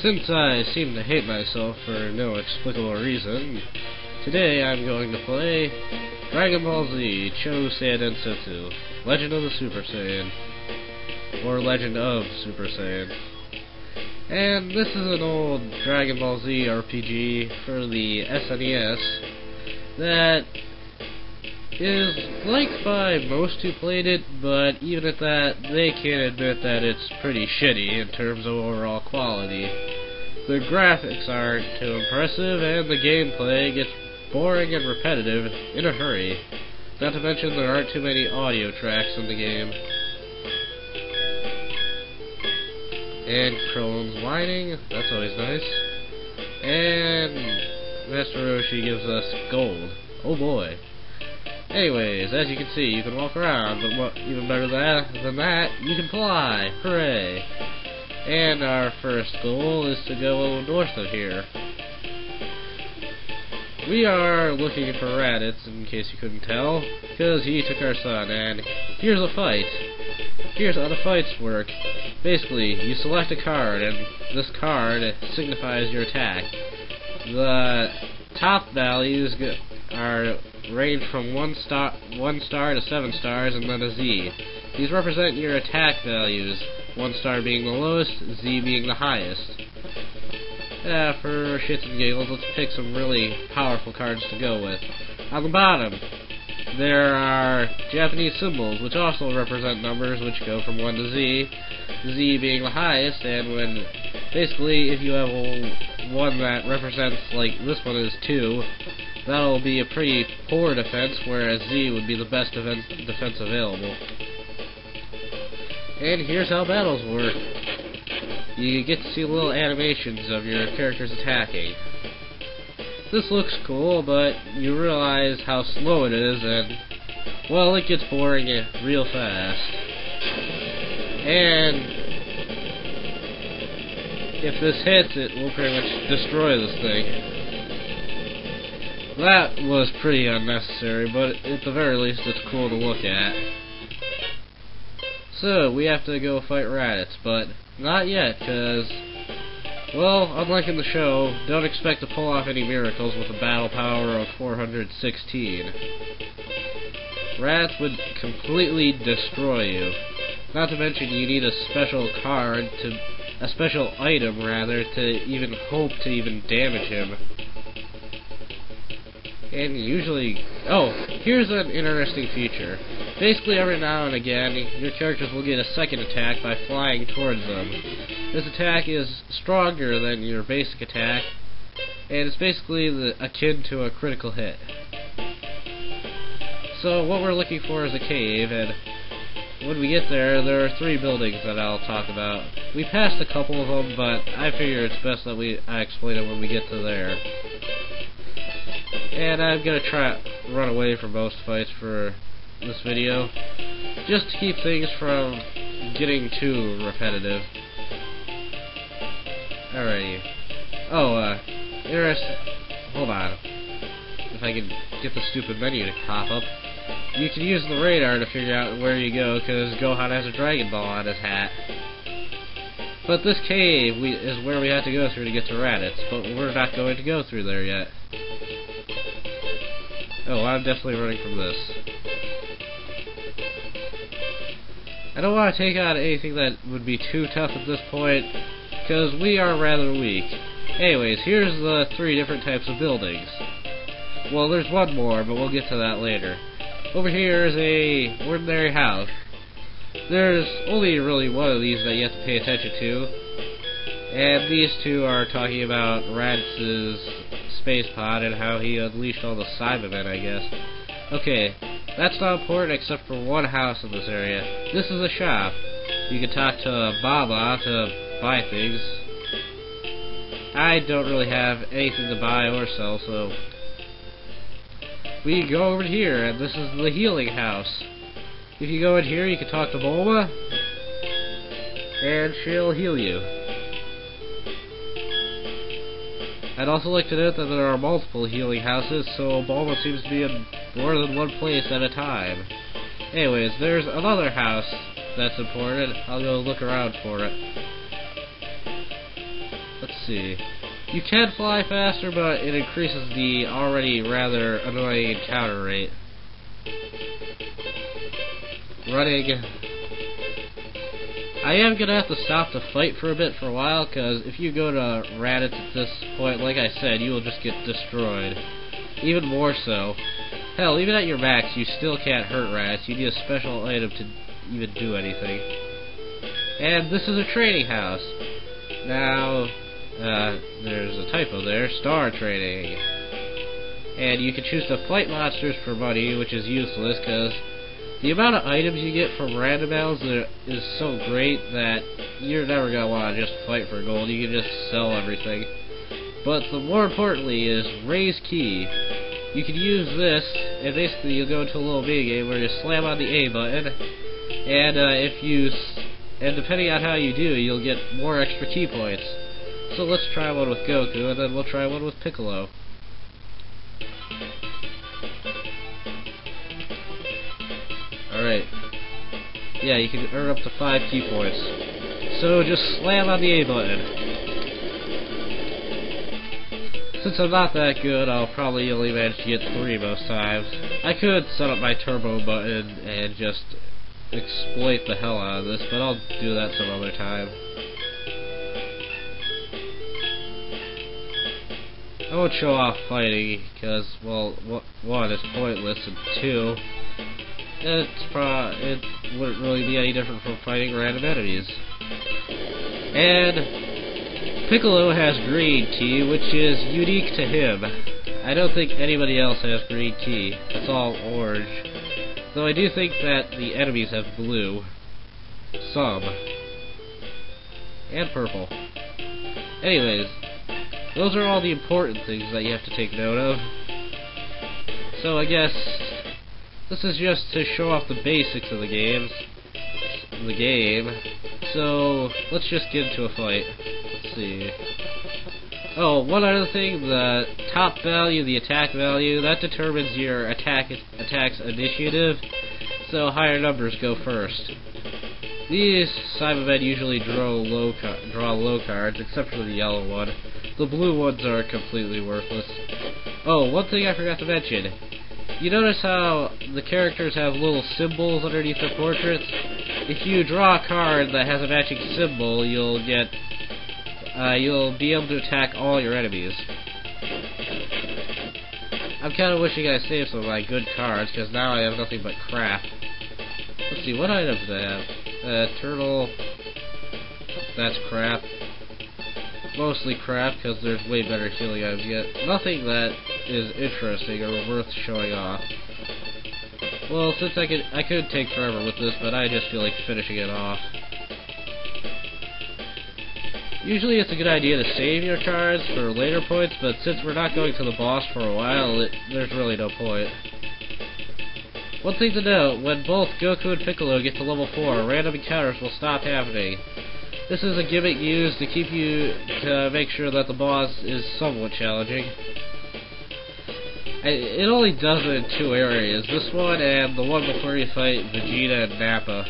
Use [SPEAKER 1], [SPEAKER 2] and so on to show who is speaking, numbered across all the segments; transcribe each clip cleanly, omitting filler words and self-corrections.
[SPEAKER 1] Since I seem to hate myself for no explicable reason, today I'm going to play Dragon Ball Z Chou Saiya Densetsu, Legend of the Super Saiyan, or Legend of Super Saiyan. And this is an old Dragon Ball Z RPG for the SNES that is liked by most who played it, but even at that, they can't admit that it's pretty shitty in terms of overall quality. The graphics aren't too impressive, and the gameplay gets boring and repetitive in a hurry. Not to mention there aren't too many audio tracks in the game. And Krillin's whining, that's always nice. And Master Roshi gives us gold. Oh boy. Anyways, as you can see, you can walk around, but what even better than that, you can fly! Hooray! And our first goal is to go a little north of here. We are looking for Raditz, in case you couldn't tell, because he took our son, and here's a fight. Here's how the fights work. Basically, you select a card, and this card signifies your attack. The top values are range from 1 star to 7 stars, and then a Z. These represent your attack values, 1 star being the lowest, Z being the highest. For shits and giggles, let's pick some really powerful cards to go with. On the bottom, there are Japanese symbols, which also represent numbers which go from 1 to Z, Z being the highest, and when, basically, if you have one that represents, like this one is 2, that'll be a pretty poor defense, whereas Z would be the best defense available. And here's how battles work. You get to see little animations of your characters attacking. This looks cool, but you realize how slow it is, and, well, it gets boring real fast. And if this hits, it will pretty much destroy this thing. That was pretty unnecessary, but at the very least it's cool to look at. So, we have to go fight Raditz, but not yet, because, well, unlike in the show, don't expect to pull off any miracles with a battle power of 416. Raditz would completely destroy you. Not to mention you need a special card, a special item rather, to even hope to even damage him. And usually, oh, here's an interesting feature. Basically, every now and again, your characters will get a second attack by flying towards them. This attack is stronger than your basic attack, and it's basically akin to a critical hit. So what we're looking for is a cave, and when we get there, there are 3 buildings that I'll talk about. We passed a couple of them, but I figure it's best that I explain it when we get to there. And I'm gonna try run away from most fights for this video, just to keep things from getting too repetitive. Alrighty. Oh, interesting. Hold on. If I can get the stupid menu to pop up. You can use the radar to figure out where you go, because Gohan has a Dragon Ball on his hat. But this cave is where we have to go through to get to Raditz, but we're not going to go through there yet. Oh, I'm definitely running from this. I don't want to take on anything that would be too tough at this point, because we are rather weak. Anyways, here's the 3 different types of buildings. Well, there's one more, but we'll get to that later. Over here is a ordinary house. There's only really one of these that you have to pay attention to, and these 2 are talking about Raditz's space pod and how he unleashed all the Cybermen, I guess. Okay, that's not important except for one house in this area. This is a shop. You can talk to Baba to buy things. I don't really have anything to buy or sell, so we go over here, and this is the healing house. If you go in here, you can talk to Bulma, and she'll heal you. I'd also like to note that there are multiple healing houses, so Bulma seems to be in more than one place at a time. Anyways, there's another house that's important. I'll go look around for it. Let's see. You can fly faster, but it increases the already rather annoying encounter rate. Running. I am gonna have to stop the fight for a bit for a while, because if you go to Raditz at this point, like I said, you will just get destroyed. Even more so. Hell, even at your max, you still can't hurt Raditz. You need a special item to even do anything. And this is a training house. Now, there's a typo there, star training. And you can choose to fight monsters for money, which is useless, because the amount of items you get from random battles is so great that you're never going to want to just fight for gold. You can just sell everything. But the more importantly is raise key. You can use this, and basically you'll go into a little mini-game where you slam on the A button, and depending on how you do, you'll get more extra key points. So let's try one with Goku, and then we'll try one with Piccolo. Alright. Yeah, you can earn up to 5 key points. So just slam on the A button. Since I'm not that good, I'll probably only manage to get 3 most times. I could set up my turbo button and just exploit the hell out of this, but I'll do that some other time. I won't show off fighting, because, well, one, it's pointless, and two, it wouldn't really be any different from fighting random enemies. And Piccolo has green key, which is unique to him. I don't think anybody else has green key. It's all orange. Though I do think that the enemies have blue. Some. And purple. Anyways, those are all the important things that you have to take note of. So I guess this is just to show off the basics of the game. So let's just get into a fight. Let's see. Oh, one other thing, the top value, the attack value, that determines your attack's initiative. So higher numbers go first. These Cybermen usually draw low cards, except for the yellow one. The blue ones are completely worthless. Oh, one thing I forgot to mention. You notice how the characters have little symbols underneath their portraits? If you draw a card that has a matching symbol, you'll be able to attack all your enemies. I'm kind of wishing I saved some of my good cards, because now I have nothing but crap. Let's see, what items do I have? Turtle. That's crap. Mostly crap, because there's way better healing items yet. Nothing that is interesting or worth showing off. Well, since I could take forever with this, but I just feel like finishing it off. Usually it's a good idea to save your cards for later points, but since we're not going to the boss for a while, there's really no point. One thing to note, when both Goku and Piccolo get to level 4, random encounters will stop happening. This is a gimmick used to make sure that the boss is somewhat challenging. It only does it in 2 areas, this one and the one before you fight Vegeta and Nappa.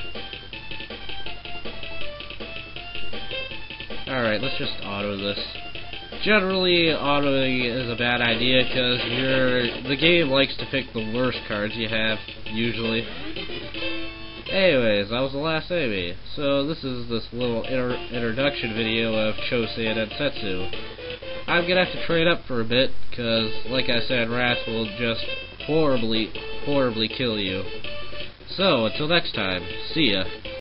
[SPEAKER 1] Alright, let's just auto this. Generally, autoing is a bad idea because the game likes to pick the worst cards you have, usually. Anyways, that was the last enemy. So this is this little introduction video of Chou Saiya Densetsu. I'm gonna have to trade up for a bit, because, like I said, rats will just horribly kill you. So, until next time, see ya.